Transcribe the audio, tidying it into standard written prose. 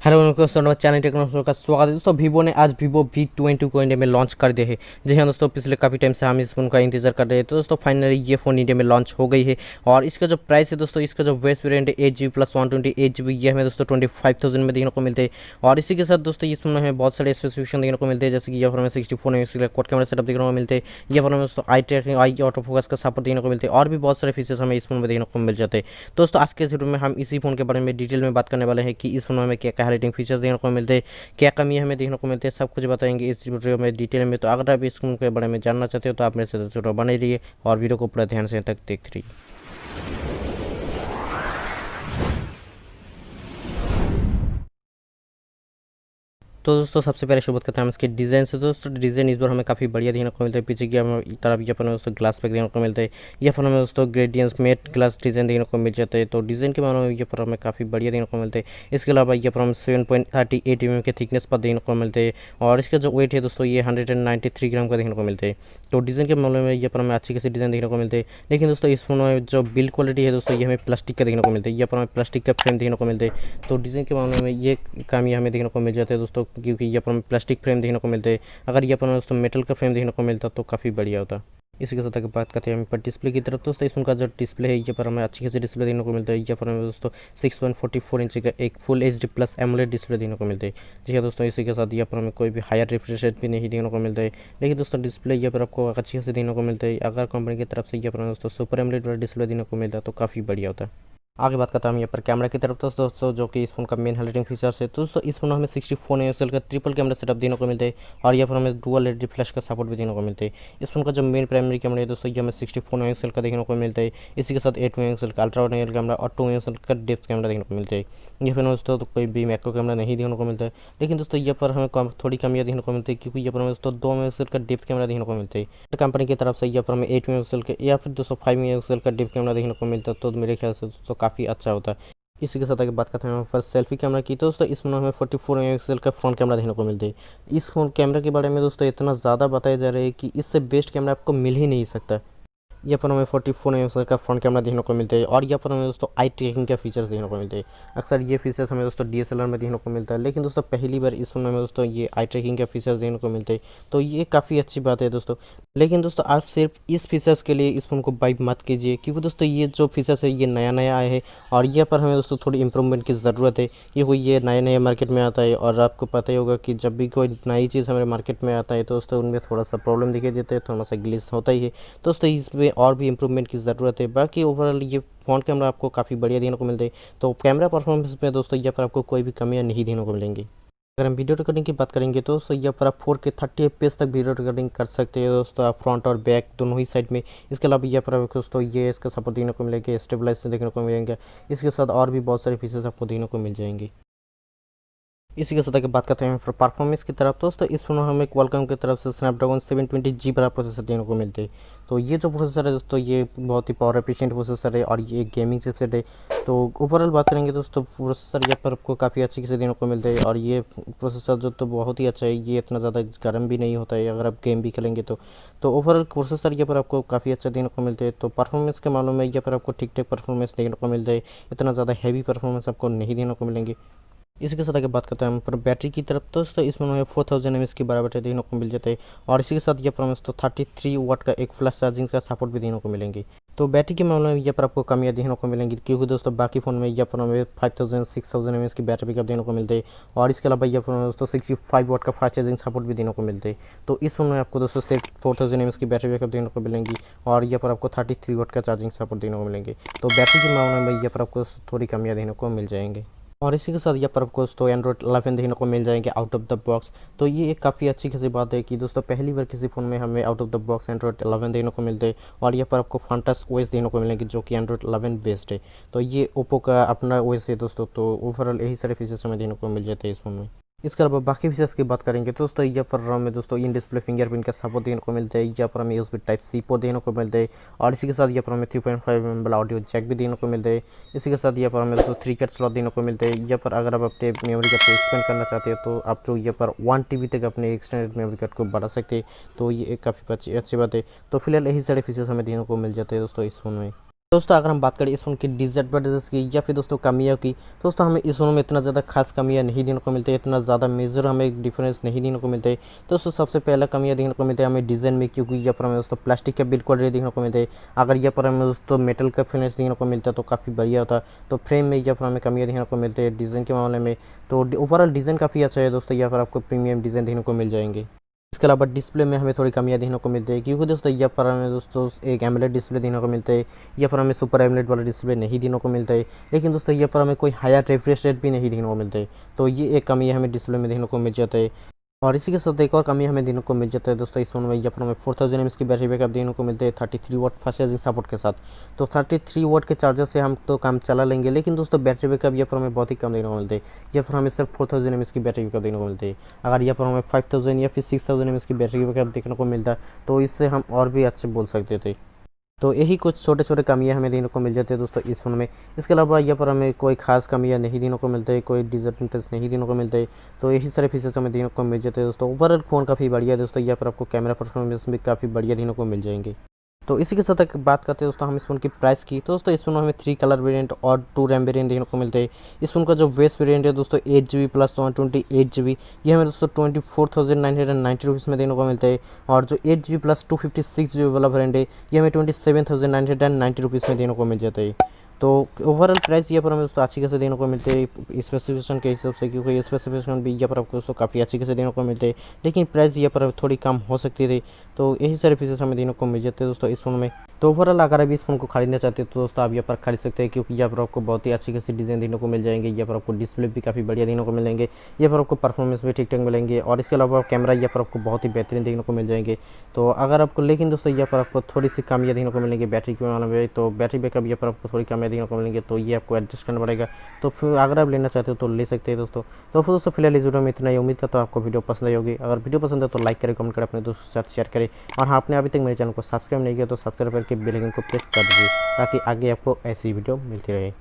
Hello दोस्तों, channel techno का स्वागत है। दोस्तों वीवो ने आज वीवो V20 को इंडिया में लॉन्च कर दिया है। जी हाँ दोस्तों, पिछले काफ़ी टाइम से हम इस फ़ोन का इंतजार कर रहे हैं। तो दोस्तों फाइनली ये फ़ोन इंडिया में लॉन्च हो गई है। और इसका जो प्राइस है दोस्तों, इसका जो बेस्ट वेरिएंट है 8GB प्लस 128GB, ये हमें दोस्तों 25,000 में देखने को मिलते हैं। और इसी के साथ दोस्तों इस फोन में हमें बहुत सारे स्पेसिफिकेशन देखने को मिलते हैं, जैसे कि यहाँ पर हमें 64 MP क्वाड कैमरा सेटअप देखने को मिलते हैं। यहाँ पर हमें दोस्तों आई ट्रैकिंग, आई ऑटो फोकस का सपोर्ट देखने को मिलते हैं, और भी बहुत सारे फीचर्स हमें इस फोन में देखने को मिल जाते हैं। दोस्तों आज के इस वीडियो में हम इसी फोन के बारे में डिटेल में बात करने वाले हैं कि इस फोन में हमें क्या क्या रेटिंग फीचर्स देखने को मिलते हैं, क्या कमी हमें देखने को मिलती है, सब कुछ बताएंगे इस वीडियो में डिटेल में। तो अगर आप इस फोन के बारे में जानना चाहते हो तो आप मेरे साथ वीडियो बने रहिए और वीडियो को पूरा ध्यान से तक देखते रहिए। तो दोस्तों सबसे पहले शुरुआत करते हैं हम इसके डिज़ाइन से। दोस्तों डिज़ाइन इस बार हमें काफ़ी बढ़िया देखने को मिलता है। पीछे की हमें तरफ यहाँ पर हमें दोस्तों ग्लास पैक देखने को मिलता है। यहाँ पर हमें दोस्तों ग्रेडियंस मेट ग्लास डिज़ाइन देखने को मिल जाता है। तो डिज़ाइन के मामले में यहाँ पर हमें काफ़ी बढ़िया देखने को मिलता है। इसके अलावा यहाँ पर हमें 7.38 mm के थिकनेस पर देखने को मिलते हैं। और इसका जो वेट है दोस्तों ये 193 ग्राम का देखने को मिलता है। तो डिज़ाइन के मामले में यहाँ पर हमें अच्छी खासी डिज़ाइन देखने को मिलते हैं। लेकिन दोस्तों इस फोन में जो बिल्ड क्वालिटी है दोस्तों, ये हमें प्लास्टिक का देखने को मिलता है। यहाँ पर हमें प्लास्टिक का फ्रेम देखने को मिलता है। तो डिज़ाइन के मामले में ये कमी हमें देखने को मिल जाता है दोस्तों, क्योंकि यहाँ पर हमें प्लास्टिक फ्रेम देखने को मिलते हैं। अगर ये अपन दोस्तों मेटल का फ्रेम देखने को मिलता तो काफ़ी बढ़िया होता। इसी के साथ अगर बात करते हैं हम पर डिस्प्ले की तरफ, दोस्तों इसमें का जो डिस्प्ले है ये पर हमें अच्छी खासी डिस्प्ले देखने को मिलता है। यहाँ पर हमें दोस्तों 6.44 इंच का एक full HD plus AMOLED display देखने को मिलता है। जी हाँ दोस्तों, इसी के साथ यहाँ पर हमें कोई भी हायर रिफ्रेश रेट भी नहीं देखने को मिलता है। लेकिन दोस्तों डिस्प्ले यहाँ पर आपको अच्छी खासी देखने को मिलता है। अगर कंपनी की तरफ से यहाँ पर दोस्तों सुपर एमोलेड वाला डिस्प्ले देखने को मिलता है तो काफ़ी बढ़िया होता है। आगे बात करता हूँ यहाँ पर कैमरा की तरफ। तो दोस्तों जो कि इस फोन का मेन हाइलाइटिंग फीचर्स है, तो दोस्तों इस फोन में हमें 64 MP का ट्रिपल कैमरा सेटअप देखने को मिलता है। और यहाँ पर हमें डुअल LED फ्लैश का सपोर्ट भी देखने को मिलता है। इस फोन का जो मेन प्राइमरी कैमरा है दोस्तों, ये हमें 64 MP का देखने को मिलता है। इसी के साथ 8 MP का अल्ट्रा वाइड एंगल कैमरा और 2 MP का डेप्थ कैमरा देखने को मिलता है। यहाँ पर दोस्तों तो कोई भी मैक्रो कैमरा नहीं देखने को मिलता है। लेकिन दोस्तों यहाँ पर हमें थोड़ी कमियाँ देखने को मिलती है, क्योंकि यहाँ पर हमें दोस्तों 2 MP का डेप्थ कैमरा देखने को मिलता है। कंपनी की तरफ से यहाँ पर हमें 8 MP का या फिर दोस्तों 5 MP का डेप्थ कैमरा देखने को मिलता है। तो मेरे ख्याल से दोस्तों काफ़ी अच्छा होता है। इसी के साथ अगर बात करते हैं हम फर्स्ट सेल्फी कैमरा की, तो दोस्तों इसमें हमें 44 MP का फ्रंट कैमरा देखने को मिलता है। इस फोन कैमरा के बारे में दोस्तों इतना ज़्यादा बताया जा रहा है कि इससे बेस्ट कैमरा आपको मिल ही नहीं सकता। यहाँ पर हमें 44 MP का फ्रंट कैमरा देखने को मिलता है। और यहाँ पर हमें दोस्तों आई ट्रैकिंग का फीचर्स देखने को मिलते हैं। अक्सर ये फीचर्स हमें दोस्तों DSLR में देखने को मिलता है, लेकिन दोस्तों पहली बार इस फोन में दोस्तों ये आई ट्रैकिंग का फीचर्स देखने को मिलते हैं। तो ये काफ़ी अच्छी बात है दोस्तों। लेकिन दोस्तों आप सिर्फ इस फीचर्स के लिए इस फ़ोन को बाई मत कीजिए, क्योंकि दोस्तों ये जो फीचर्स है ये नया नया आया है। और यहाँ पर हमें दोस्तों थोड़ी इंप्रूवमेंट की ज़रूरत है, क्योंकि ये नए नए मार्केट में आता है। और आपको पता ही होगा कि जब भी कोई नई चीज़ हमारे मार्केट में आता है तो दोस्तों उनमें थोड़ा सा प्रॉब्लम दिखाई देता है, थोड़ा सा ग्लिच होता ही है। दोस्तों इसमें और भी इंप्रूवमेंट की ज़रूरत है। बाकी ओवरऑल ये फ्रंट कैमरा आपको काफ़ी बढ़िया देखने को मिलता है। तो कैमरा परफॉर्मेंस में दोस्तों यहाँ पर आपको कोई भी कमियाँ नहीं देखने को मिलेंगी। अगर हम वीडियो रिकॉर्डिंग की बात करेंगे तो दोस्तों यहाँ पर आप 4K 30 FPS तक वीडियो रिकॉर्डिंग कर सकते हैं दोस्तों, आप फ्रंट और बैक दोनों ही साइड में। इसके अलावा यहाँ पर आपको दोस्तों ये इसका सपोर्ट देखने को मिलेगा, स्टेबलाइजर देखने को मिलेंगे। इसके साथ और भी बहुत सारे फीचर्स आपको देखने को मिल जाएंगे। इसी के साथ अगर बात करते हैं फिर परफॉर्मेंस की तरफ, दोस्तों इस फोन में हमें क्वालकॉम की तरफ से स्नैपड्रैगन 720G बड़ा प्रोसेसर देखने को मिलते हैं। तो ये जो प्रोसेसर है दोस्तों ये बहुत ही पावर एफिशिएंट प्रोसेसर है और ये गेमिंग चिपसेट है। तो ओवरऑल बात करेंगे दोस्तों प्रोसेसर यहाँ पर आपको काफ़ी अच्छे से देखने को मिलता है। और ये प्रोसेसर जो तो बहुत ही अच्छा है, ये इतना ज़्यादा गर्म भी नहीं होता है अगर आप गेम भी खेलेंगे तो ओवरऑल प्रोसेसर यहाँ पर आपको काफ़ी अच्छा देखने को मिलता है। तो परफॉर्मेंस के मामलों में यहाँ पर आपको ठीक ठाक परफॉर्मेंस देखने को मिलता है, इतना ज़्यादा हैवी परफॉर्मेंस आपको नहीं देखने को मिलेंगे। इसी के साथ अगर बात करते हैं हम पर बैटरी की तरफ, तो दोस्तों इसमें हमें 4000 mAh की बड़ा बैटरी देखने को मिल जाता है। और इसी के साथ ये पर हमें तो 33 वाट का एक फ्लैश चार्जिंग का सपोर्ट भी देखने को मिलेंगे। तो बैटरी के मामले में यहाँ पर आपको कमियाँ देखने को मिलेंगी, क्योंकि दोस्तों बाकी फ़ोन में यहाँ पर हमें 5000 6000 mAh की बैटरी बैकअप देखने को मिलते हैं। और इसके अलावा यहाँ पर हमें दोस्तों 65 वाट का फास्ट चार्जिंग सपोर्ट भी देखने को मिलते हैं। तो इस फोन में आपको दोस्तों सिर्फ 4000 mAh की बैटरी बैकअप देखने को मिलेंगी। और यहाँ पर आपको 33 वाट का चार्जिंग सपोर्ट देखने को मिलेंगे। तो बैटरी के मामले में यहाँ पर आपको थोड़ी कमियाँ देखने को मिल जाएंगी। और इसी के साथ यहाँ पर आपको तो एंड्रॉइड 11 देखने को मिल जाएंगे आउट ऑफ द बॉक्स। तो ये एक काफ़ी अच्छी खासी बात है कि दोस्तों पहली बार किसी फ़ोन में हमें out of the box Android 11 देखने को मिलते हैं। और यहाँ पर आपको फंटास OS देखने को मिलेंगे जो कि एंड्रॉइड 11 बेस्ड है। तो ये ओप्पो का अपना OS है दोस्तों। तो ओवरऑल यही सारे फीचर्स हमें देखने को मिल जाते हैं इस फोन में। इसके अलावा बाकी फीचर्स की बात करेंगे तो दोस्तों यहाँ पर हमें दोस्तों इन डिस्प्ले फिंगरप्रिंट का सपोर्ट देखने को मिलता है। यहाँ पर हमें USB Type-C पोर्ट देखने को मिलता है। और इसी के साथ यहाँ पर हमें 3.5 mm ऑडियो जैक भी देखने को मिलता है। इसी के साथ यहाँ पर हमें दोस्तों 3 कैट स्लॉट देखने को मिलते हैं। यहाँ पर अगर आप अपने मेमोरी कार्ड को एक्सपेंड करना चाहते हो तो आप तो यहाँ पर 1 TB तक अपने एक्सटेंडेड मेमोरी कार्ड को बढ़ा सकते हैं। तो ये एक काफ़ी अच्छी बात है। तो फिलहाल यही सारे फीचर्स हमें देखने को मिल जाते हैं दोस्तों इस फोन में। दोस्तों अगर हम बात करें इस फ़ोन की डिसएडवांटेजेस की या फिर दोस्तों कमियों की, तो दोस्तों हमें इस फ़ोन में इतना ज़्यादा खास कमियां नहीं देखने को मिलती है, इतना ज़्यादा मेजर हमें डिफरेंस नहीं देखने को मिलते है। दोस्तों सबसे पहला कमियां देखने को मिलता है हमें डिज़ाइन में, क्योंकि यहाँ पर हमें दोस्तों प्लास्टिक का बिल्ड क्वालिटी देखने को मिलता है। अगर यहाँ पर हमें दोस्तों मेटल का फिनिश देखने को मिलता है तो काफ़ी बढ़िया होता। तो फ्रेम में यहाँ पर हमें कमियाँ देखने को मिलती है डिज़ाइन के मामले में। तो ओवरऑल डिज़ाइन काफ़ी अच्छा है दोस्तों, यहाँ पर आपको प्रीमियम डिज़ाइन देखने को मिल जाएंगे। इसके अलावा डिस्प्ले में हमें थोड़ी कमियां देखने को मिलती है, क्योंकि दोस्तों यहाँ पर हमें दोस्तों एक एमोलेड डिस्प्ले देखने को मिलता है। यहाँ पर हमें सुपर एमोलेड वाला डिस्प्ले नहीं देखने को मिलता है। लेकिन दोस्तों यहाँ पर हमें कोई हायर रिफ्रेश रेट भी नहीं देखने को मिलता है। तो ये एक कमी हमें डिस्प्ले में देखने को मिल जाता है। और इसी के साथ एक और कमी हमें देखने को मिल जाता है दोस्तों, इस फोन में यहाँ पर हमें 4000 mAh की बैटरी बैकअप देखने को मिलते हैं 33 वाट फास्ट चार्जिंग सपोर्ट के साथ। तो 33 वाट के चार्जर से हम तो काम चला लेंगे, लेकिन दोस्तों बैटरी बैकअप यहाँ पर हमें बहुत ही कम देखने को मिलते हैं। यहाँ पर हमें सिर्फ 4000 mAh की बैटरी बैकअप देखने को मिलती है। अगर यहाँ पर हमें 5000 या फिर 6000 mAh की बैटरी बैकअप देखने को मिलता तो इससे हम और भी अच्छे बोल सकते थे। तो यही कुछ छोटे छोटे कमियां हमें देखने को मिल जाती है दोस्तों इस फ़ोन में। इसके अलावा यहाँ पर हमें कोई खास कमियां नहीं देखने को मिलता है, कोई डिसएडवांटेज नहीं देखने को मिलता है। तो यही सारे फीचर्स हमें देखने को मिल जाते हैं दोस्तों। ओवरऑल फ़ोन काफ़ी बढ़िया है दोस्तों, यहाँ पर आपको कैमरा परफॉर्मेंस भी काफ़ी बढ़िया देखने को मिल जाएंगे। तो इसी के साथ एक बात करते हैं दोस्तों हम इस फ़ोन की प्राइस की। तो दोस्तों इस फ़ोन में हमें 3 कलर वेरिएंट और 2 रैम वेरिएंट देखने को मिलते हैं। इस फ़ोन का जो बेस वेरिएंट है दोस्तों 8GB प्लस 128GB, ये हमें दोस्तों 24,990 रुपीज़ में देखने को मिलता है। और जो 8GB प्लस 256GB वाला वेरिएंट है ये हमें 27,990 रुपीज़ में देखने को मिल जाता है। तो ओवरऑल प्राइस यहाँ पर हमें दोस्तों अच्छी खासे देखने को मिलते हैं स्पेसिफिकेशन के हिसाब से, क्योंकि स्पेसिफिकेशन भी यहाँ पर आपको दोस्तों काफ़ी अच्छी खासे देखने को मिलते हैं। लेकिन प्राइस यहाँ पर थोड़ी कम हो सकती थी। तो यही सारे फीचर्स हमें देखने को मिल जाते हैं दोस्तों इस फोन में। तो ओवरऑल अगर अभी इस फोन को खरीदना चाहते हैं तो दोस्तों आप यहाँ पर खरीद सकते हैं, क्योंकि यहाँ पर आपको बहुत ही अच्छी खासी डिज़ाइन देखने को मिल जाएंगे। यहाँ पर आपको डिस्प्ले भी काफ़ी बढ़िया देखने को मिलेंगे, यहाँ पर आपको परफॉर्मेंस भी ठीक ठाक मिलेंगे। और इसके अलावा कैमरा यहाँ पर आपको बहुत ही बेहतरीन देखने को मिल जाएंगे। तो अगर आपको, लेकिन दोस्तों यहाँ पर आपको थोड़ी सी कमियाँ देखने को मिलेंगी बैटरी के मामले में। तो बैटरी बैकअप यहाँ पर आपको थोड़ी कमियाँ देखने को मिलेंगे, तो ये आपको एडजस्ट करना पड़ेगा। तो फिर अगर आप लेना चाहते हो तो ले सकते हैं दोस्तों। तो फिर दोस्तों फिलहाल इस वीडियो में इतना ही। उम्मीद करता हूँ आपको वीडियो पसंद आई होगी। अगर वीडियो पसंद है तो लाइक करें, कमेंट करें, अपने दोस्तों के साथ शेयर करें। और हाँ, आपने अभी तक मेरे चैनल को सब्सक्राइब नहीं किया तो सब्सक्राइब करके बेल आइकन को प्रेस कर दीजिए, ताकि आगे आपको ऐसी वीडियो मिलती रहे।